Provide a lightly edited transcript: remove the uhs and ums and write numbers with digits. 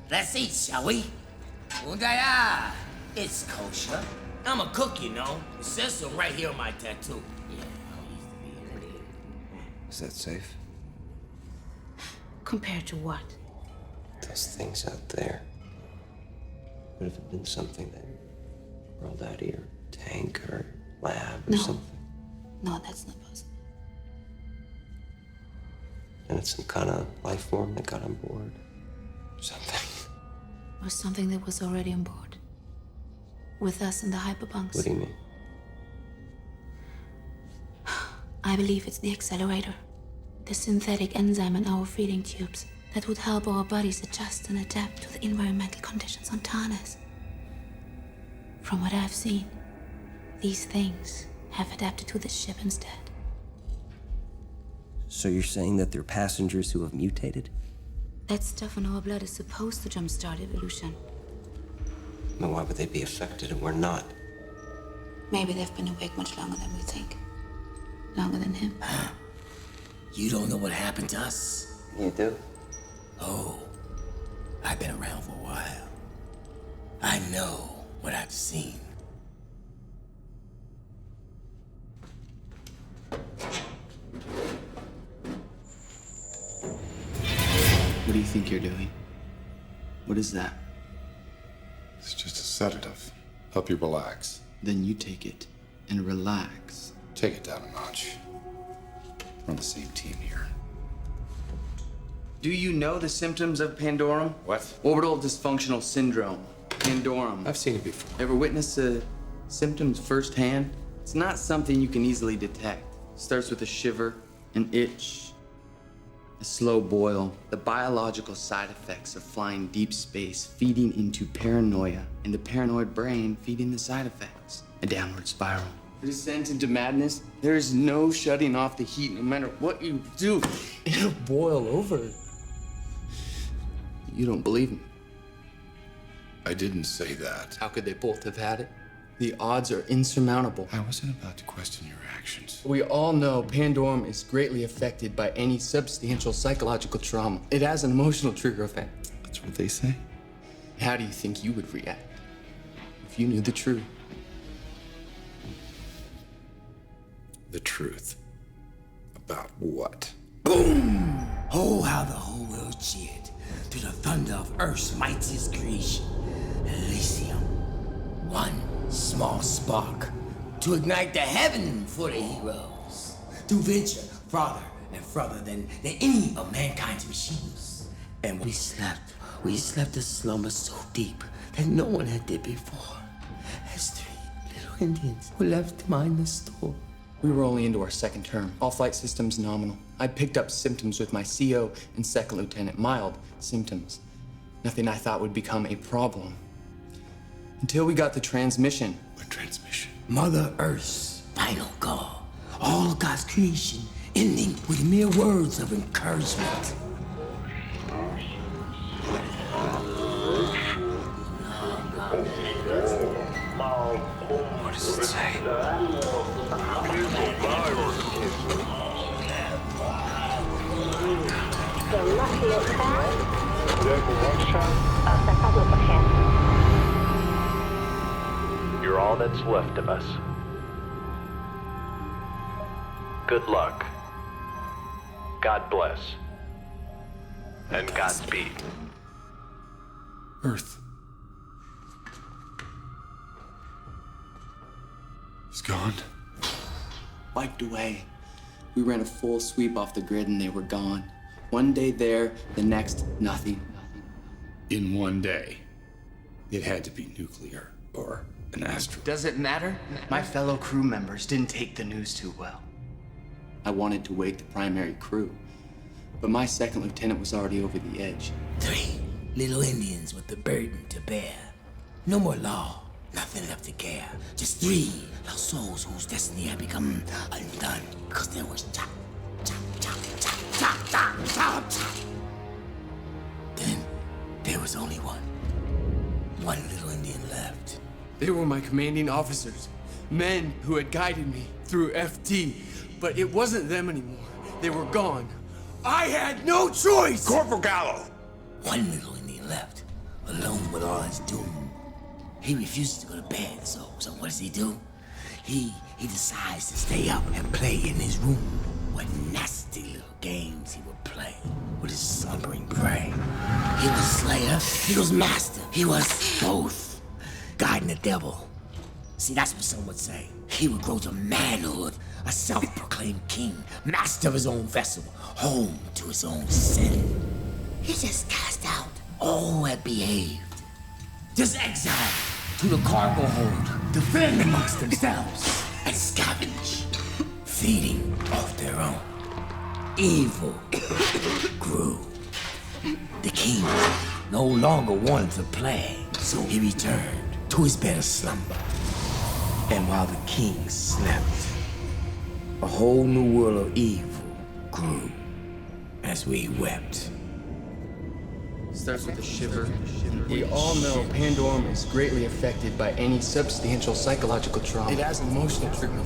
Let's eat, shall we? Undaya, it's kosher. I'm a cook, you know. It says so right here on my tattoo. Yeah, I used to be in it. Is that safe? Compared to what? Those things out there. What if it been something that crawled out of your tank or lab or something? No, that's not possible. And it's some kind of life form that got on board. Something. Or something that was already on board. With us in the hyperbunks. What do you mean? I believe it's the accelerator. The synthetic enzyme in our feeding tubes that would help our bodies adjust and adapt to the environmental conditions on Tarnas. From what I've seen, these things have adapted to this ship instead. So you're saying that they're passengers who have mutated? That stuff in our blood is supposed to jumpstart evolution. Then why would they be affected and we're not? Maybe they've been awake much longer than we think. Longer than him. You don't know what happened to us? You do? Oh, I've been around for a while. I know what I've seen. What do you think you're doing? What is that? It's just a sedative. Help you relax. Then you take it and relax. Take it down a notch. We're on the same team here. Do you know the symptoms of Pandorum? What? Orbital dysfunctional syndrome. Pandorum. I've seen it before. Ever witnessed the symptoms firsthand? It's not something you can easily detect. It starts with a shiver, an itch, a slow boil. The biological side effects of flying deep space feeding into paranoia, and the paranoid brain feeding the side effects. A downward spiral. The descent into madness. There is no shutting off the heat. No matter what you do, it'll boil over. You don't believe me? I didn't say that. How could they both have had it? The odds are insurmountable. I wasn't about to question your actions. We all know Pandorum is greatly affected by any substantial psychological trauma. It has an emotional trigger effect. That's what they say. How do you think you would react if you knew the truth? The truth. About what? Boom! Oh, how the whole world cheered to the thunder of Earth's mightiest creation, Elysium. One small spark to ignite the heaven for the heroes, to venture farther and further than any of mankind's machines. And we slept a slumber so deep that no one had did before, as 3 little Indians were left to mind the store. We were only into our second term. All flight systems nominal. I picked up symptoms with my CO and second lieutenant. Mild symptoms. Nothing I thought would become a problem. Until we got the transmission. What transmission? Mother Earth's final call. All of God's creation ending with mere words of encouragement. What does it say? You're all that's left of us. Good luck. God bless. And Godspeed. Earth. He's gone. Wiped away. We ran a full sweep off the grid and they were gone. One day there, the next, nothing. In one day. It had to be nuclear or an asteroid. Does it matter? My fellow crew members didn't take the news too well. I wanted to wake the primary crew, but my second lieutenant was already over the edge. 3 little Indians with the burden to bear. No more law, nothing left to care. Just 3 lost souls whose destiny had become undone because there was chop, chop, chop, chop, chop, chop, chop, chop. Then there was only one little Indian left. They were my commanding officers, men who had guided me through FT, but it wasn't them anymore. They were gone. I had no choice! Corporal Gallo! One little Indian left. alone with all his doom. He refuses to go to bed, so what does he do? He decides to stay up and play in his room. What nasty little games he would play with his slumbering prey. He was slayer, he was master, he was both. God and the devil. See, that's what some would say. He would grow to manhood, a self-proclaimed king, master of his own vessel, home to his own sin. He just cast out all that behaved. Just exiled to the cargo hold to fend amongst themselves and scavenge, feeding off their own. Evil grew. The king no longer wanted to play, so he returned to his bed of slumber. And while the king slept, a whole new world of evil grew as we wept. Starts with a shiver. We all know Pandorum is greatly affected by any substantial psychological trauma. It has emotional treatment.